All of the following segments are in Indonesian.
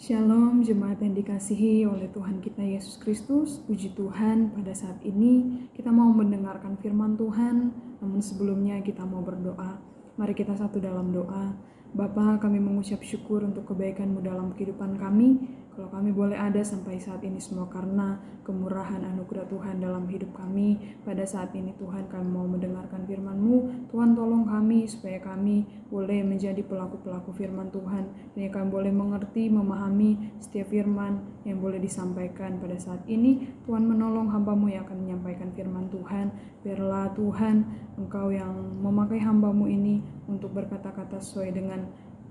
Shalom jemaat yang dikasihi oleh Tuhan kita Yesus Kristus. Puji Tuhan, pada saat ini kita mau mendengarkan firman Tuhan. Namun sebelumnya kita mau berdoa. Mari kita satu dalam doa. Bapa, kami mengucap syukur untuk kebaikan-Mu dalam kehidupan kami. Kalau kami boleh ada sampai saat ini semua karena kemurahan anugerah Tuhan dalam hidup kami. Pada saat ini Tuhan, kami mau mendengarkan firman-Mu. Tuhan, tolong kami supaya kami boleh menjadi pelaku-pelaku firman Tuhan. Dan kami boleh mengerti, memahami setiap firman yang boleh disampaikan pada saat ini. Tuhan, menolong hamba-Mu yang akan menyampaikan firman Tuhan. Biarlah Tuhan, Engkau yang memakai hamba-Mu ini untuk berkata-kata sesuai dengan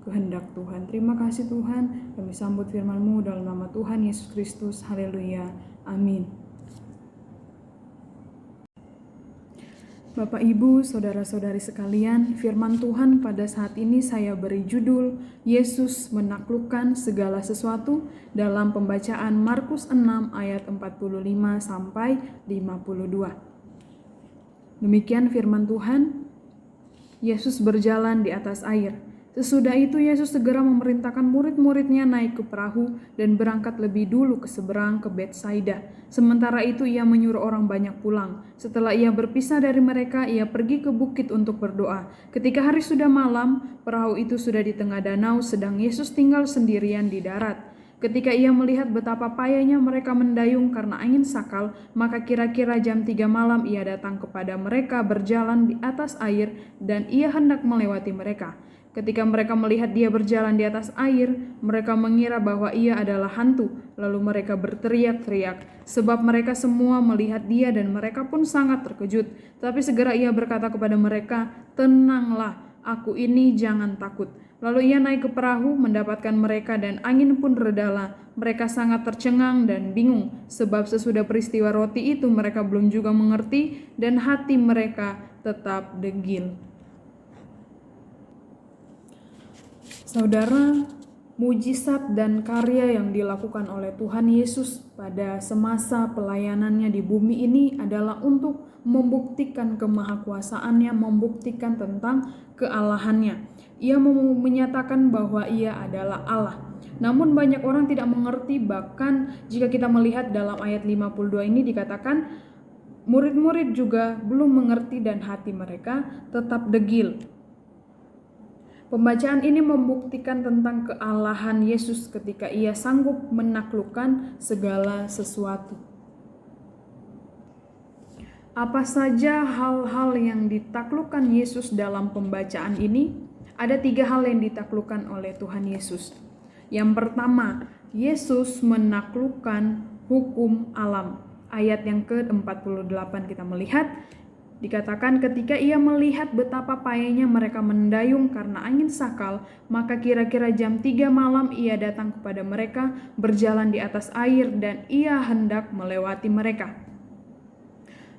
kehendak Tuhan. Terima kasih Tuhan, kami sambut firman-Mu dalam nama Tuhan Yesus Kristus. Haleluya. Amin. Bapak, Ibu, Saudara-saudari sekalian, firman Tuhan pada saat ini saya beri judul Yesus menaklukkan segala sesuatu dalam pembacaan Markus 6 ayat 45 sampai 52. Demikian firman Tuhan. Yesus berjalan di atas air. Sesudah itu Yesus segera memerintahkan murid-muridnya naik ke perahu dan berangkat lebih dulu ke seberang ke Betsaida. Sementara itu ia menyuruh orang banyak pulang. Setelah ia berpisah dari mereka, ia pergi ke bukit untuk berdoa. Ketika hari sudah malam, perahu itu sudah di tengah danau, sedang Yesus tinggal sendirian di darat. Ketika ia melihat betapa payahnya mereka mendayung karena angin sakal, maka kira-kira jam 3 malam ia datang kepada mereka berjalan di atas air dan ia hendak melewati mereka. Ketika mereka melihat dia berjalan di atas air, mereka mengira bahwa ia adalah hantu. Lalu mereka berteriak-teriak, sebab mereka semua melihat dia dan mereka pun sangat terkejut. Tapi segera ia berkata kepada mereka, "Tenanglah, aku ini, jangan takut." Lalu ia naik ke perahu, mendapatkan mereka dan angin pun redalah. Mereka sangat tercengang dan bingung, sebab sesudah peristiwa roti itu mereka belum juga mengerti dan hati mereka tetap degil. Saudara, mujizat dan karya yang dilakukan oleh Tuhan Yesus pada semasa pelayanannya di bumi ini adalah untuk membuktikan kemahakuasaannya, membuktikan tentang kealahannya. Ia menyatakan bahwa ia adalah Allah. Namun banyak orang tidak mengerti, bahkan jika kita melihat dalam ayat 52 ini dikatakan murid-murid juga belum mengerti dan hati mereka tetap degil. Pembacaan ini membuktikan tentang kealahan Yesus ketika ia sanggup menaklukkan segala sesuatu. Apa saja hal-hal yang ditaklukkan Yesus dalam pembacaan ini? Ada 3 hal yang ditaklukkan oleh Tuhan Yesus. Yang pertama, Yesus menaklukkan hukum alam. Ayat yang ke-48 kita melihat, dikatakan ketika ia melihat betapa payahnya mereka mendayung karena angin sakal, maka kira-kira jam 3 malam ia datang kepada mereka berjalan di atas air dan ia hendak melewati mereka.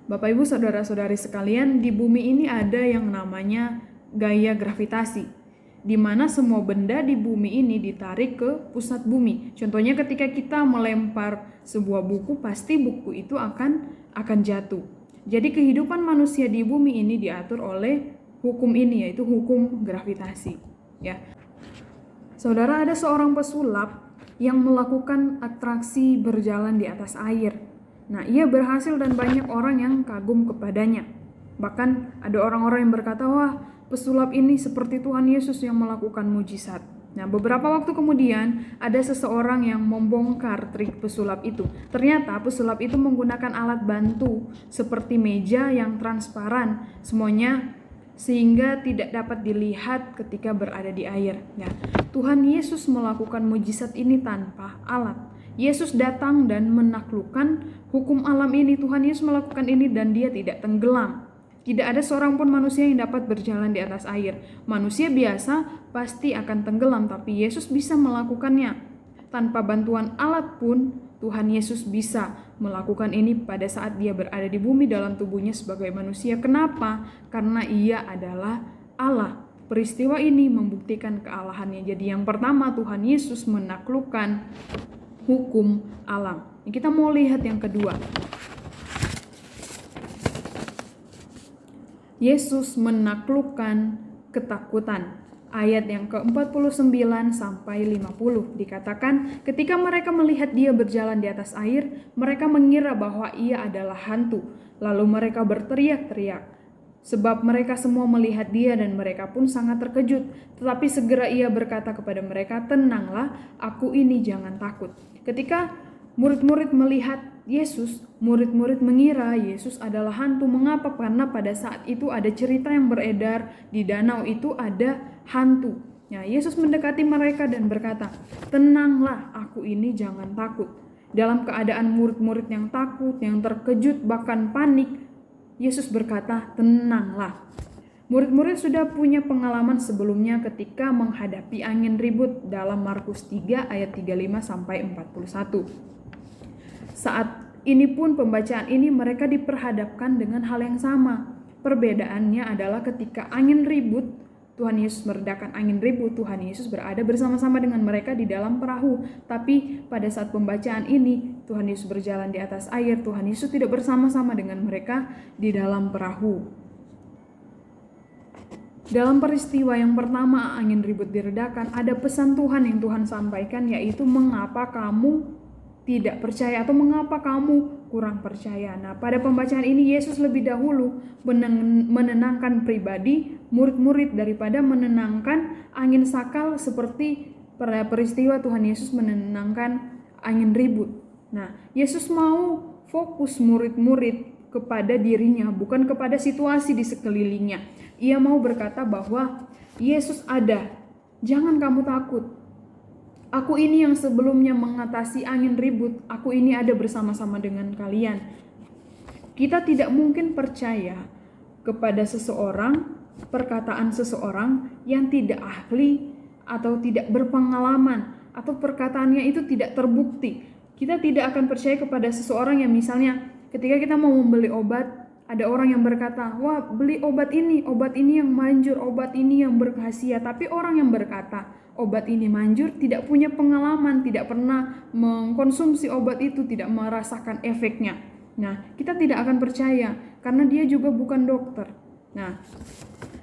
Bapak, Ibu, Saudara-saudari sekalian, di bumi ini ada yang namanya gaya gravitasi, di mana semua benda di bumi ini ditarik ke pusat bumi. Contohnya ketika kita melempar sebuah buku, pasti buku itu akan jatuh. Jadi kehidupan manusia di bumi ini diatur oleh hukum ini, yaitu hukum gravitasi. Ya, saudara, ada seorang pesulap yang melakukan atraksi berjalan di atas air. Nah, ia berhasil dan banyak orang yang kagum kepadanya. Bahkan ada orang-orang yang berkata, "Wah, pesulap ini seperti Tuhan Yesus yang melakukan mujizat." Nah, beberapa waktu kemudian ada seseorang yang membongkar trik pesulap itu. Ternyata pesulap itu menggunakan alat bantu seperti meja yang transparan semuanya sehingga tidak dapat dilihat ketika berada di air. Nah, Tuhan Yesus melakukan mujizat ini tanpa alat. Yesus datang dan menaklukkan hukum alam ini. Tuhan Yesus melakukan ini dan dia tidak tenggelam. Tidak ada seorang pun manusia yang dapat berjalan di atas air. Manusia biasa pasti akan tenggelam, tapi Yesus bisa melakukannya. Tanpa bantuan alat pun, Tuhan Yesus bisa melakukan ini pada saat dia berada di bumi dalam tubuhnya sebagai manusia. Kenapa? Karena ia adalah Allah. Peristiwa ini membuktikan kealahannya. Jadi yang pertama, Tuhan Yesus menaklukkan hukum alam. Kita mau lihat yang kedua. Yesus menaklukkan ketakutan. ayat yang ke-49 sampai 50 dikatakan, ketika mereka melihat dia berjalan di atas air, mereka mengira bahwa ia adalah hantu. Lalu mereka berteriak-teriak, sebab mereka semua melihat dia dan mereka pun sangat terkejut. Tetapi segera ia berkata kepada mereka, "Tenanglah, aku ini, jangan takut." Ketika murid-murid melihat Yesus, murid-murid mengira Yesus adalah hantu. Mengapa? Karena pada saat itu ada cerita yang beredar di danau itu ada hantu. Nah, Yesus mendekati mereka dan berkata, "Tenanglah, aku ini, jangan takut." Dalam keadaan murid-murid yang takut, yang terkejut, bahkan panik, Yesus berkata, "Tenanglah." Murid-murid sudah punya pengalaman sebelumnya ketika menghadapi angin ribut dalam Markus 3 ayat 35 sampai 41. Saat ini pun pembacaan ini mereka diperhadapkan dengan hal yang sama. Perbedaannya adalah ketika angin ribut, Tuhan Yesus meredakan angin ribut, Tuhan Yesus berada bersama-sama dengan mereka di dalam perahu. Tapi pada saat pembacaan ini, Tuhan Yesus berjalan di atas air, Tuhan Yesus tidak bersama-sama dengan mereka di dalam perahu. Dalam peristiwa yang pertama angin ribut diredakan, ada pesan Tuhan yang Tuhan sampaikan, yaitu mengapa kamu tidak percaya atau mengapa kamu kurang percaya. Nah, pada pembacaan ini Yesus lebih dahulu menenangkan pribadi murid-murid daripada menenangkan angin sakal seperti pada peristiwa Tuhan Yesus menenangkan angin ribut. Nah, Yesus mau fokus murid-murid kepada dirinya, bukan kepada situasi di sekelilingnya. Ia mau berkata bahwa Yesus ada, jangan kamu takut. Aku ini yang sebelumnya mengatasi angin ribut, aku ini ada bersama-sama dengan kalian. Kita tidak mungkin percaya kepada seseorang, perkataan seseorang yang tidak ahli atau tidak berpengalaman, atau perkataannya itu tidak terbukti. Kita tidak akan percaya kepada seseorang yang misalnya ketika kita mau membeli obat, ada orang yang berkata, "Wah, beli obat ini yang manjur, obat ini yang berkhasiat." Tapi orang yang berkata obat ini manjur tidak punya pengalaman, tidak pernah mengkonsumsi obat itu, tidak merasakan efeknya. Nah, kita tidak akan percaya karena dia juga bukan dokter. Nah,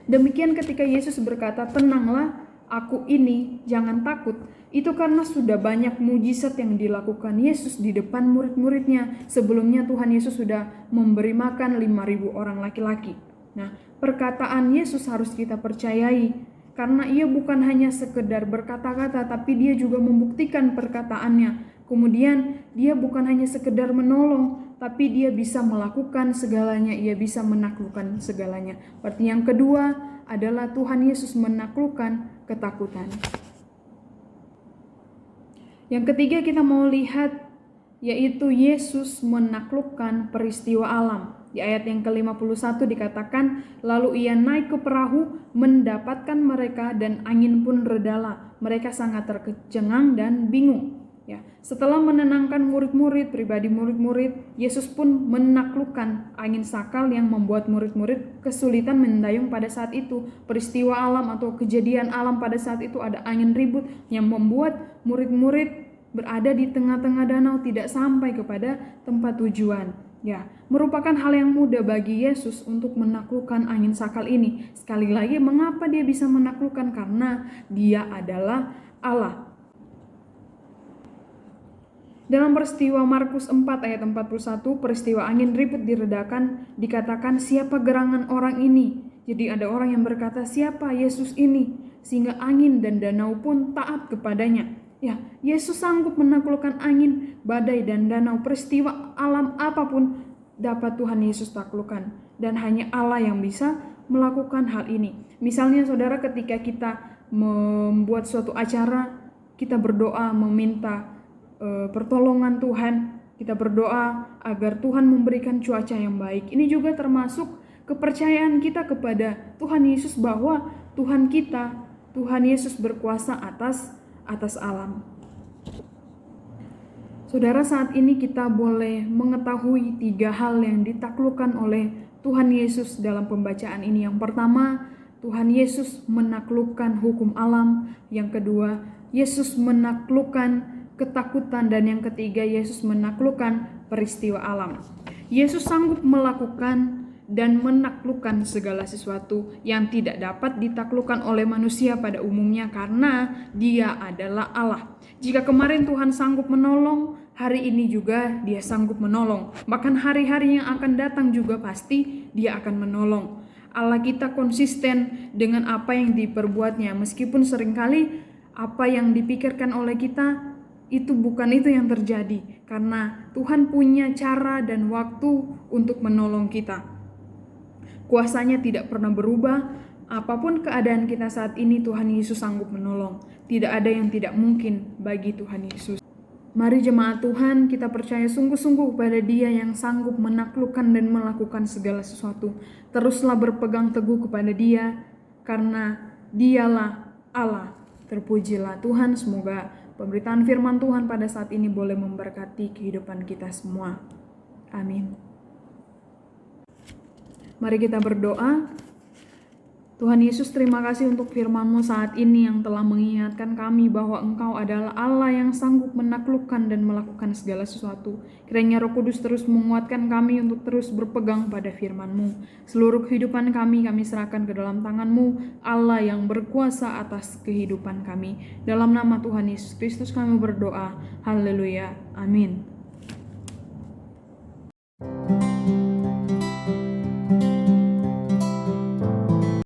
demikian ketika Yesus berkata, "Tenanglah, aku ini, jangan takut." Itu karena sudah banyak mujizat yang dilakukan Yesus di depan murid-muridnya. Sebelumnya Tuhan Yesus sudah memberi makan 5.000 orang laki-laki. Nah, perkataan Yesus harus kita percayai. Karena ia bukan hanya sekedar berkata-kata, tapi dia juga membuktikan perkataannya. Kemudian dia bukan hanya sekedar menolong, tapi dia bisa melakukan segalanya, ia bisa menaklukkan segalanya. Berarti yang kedua adalah Tuhan Yesus menaklukkan ketakutan. Yang ketiga kita mau lihat, yaitu Yesus menaklukkan peristiwa alam. Di ayat yang ke-51 dikatakan, "Lalu ia naik ke perahu, mendapatkan mereka, dan angin pun redalah. Mereka sangat tercengang dan bingung." Ya, setelah menenangkan murid-murid, pribadi murid-murid, Yesus pun menaklukkan angin sakal yang membuat murid-murid kesulitan mendayung pada saat itu. Peristiwa alam atau kejadian alam pada saat itu ada angin ribut yang membuat murid-murid berada di tengah-tengah danau, tidak sampai kepada tempat tujuan. Ya, merupakan hal yang mudah bagi Yesus untuk menaklukkan angin sakal ini. Sekali lagi, mengapa dia bisa menaklukkan? Karena dia adalah Allah. Dalam peristiwa Markus 4 ayat 41, peristiwa angin ribut diredakan, dikatakan, "Siapa gerangan orang ini?" Jadi ada orang yang berkata, "Siapa Yesus ini?" Sehingga angin dan danau pun taat kepadanya. Ya, Yesus sanggup menaklukkan angin, badai, dan danau. Peristiwa alam apapun dapat Tuhan Yesus taklukkan. Dan hanya Allah yang bisa melakukan hal ini. Misalnya saudara, ketika kita membuat suatu acara, kita berdoa meminta pertolongan Tuhan, kita berdoa agar Tuhan memberikan cuaca yang baik. Ini juga termasuk kepercayaan kita kepada Tuhan Yesus bahwa Tuhan kita, Tuhan Yesus berkuasa atas alam. Saudara, saat ini kita boleh mengetahui 3 hal yang ditaklukkan oleh Tuhan Yesus dalam pembacaan ini. Yang pertama, Tuhan Yesus menaklukkan hukum alam. Yang kedua, Yesus menaklukkan ketakutan. Dan yang ketiga, Yesus menaklukkan peristiwa alam. Yesus sanggup melakukan dan menaklukkan segala sesuatu yang tidak dapat ditaklukkan oleh manusia pada umumnya karena Dia adalah Allah. Jika kemarin Tuhan sanggup menolong, hari ini juga Dia sanggup menolong. Bahkan hari-hari yang akan datang juga pasti Dia akan menolong. Allah kita konsisten dengan apa yang diperbuatnya, meskipun seringkali apa yang dipikirkan oleh kita bukan itu yang terjadi, karena Tuhan punya cara dan waktu untuk menolong kita. Kuasanya tidak pernah berubah. Apapun keadaan kita saat ini, Tuhan Yesus sanggup menolong. Tidak ada yang tidak mungkin bagi Tuhan Yesus. Mari jemaat Tuhan, kita percaya sungguh-sungguh pada Dia yang sanggup menaklukkan dan melakukan segala sesuatu. Teruslah berpegang teguh kepada Dia, karena Dialah Allah. Terpujilah Tuhan. Semoga pemberitaan firman Tuhan pada saat ini boleh memberkati kehidupan kita semua. Amin. Mari kita berdoa. Tuhan Yesus, terima kasih untuk firman-Mu saat ini yang telah mengingatkan kami bahwa Engkau adalah Allah yang sanggup menaklukkan dan melakukan segala sesuatu. Kiranya Roh Kudus terus menguatkan kami untuk terus berpegang pada firman-Mu. Seluruh kehidupan kami serahkan ke dalam tangan-Mu, Allah yang berkuasa atas kehidupan kami. Dalam nama Tuhan Yesus Kristus kami berdoa. Haleluya. Amin.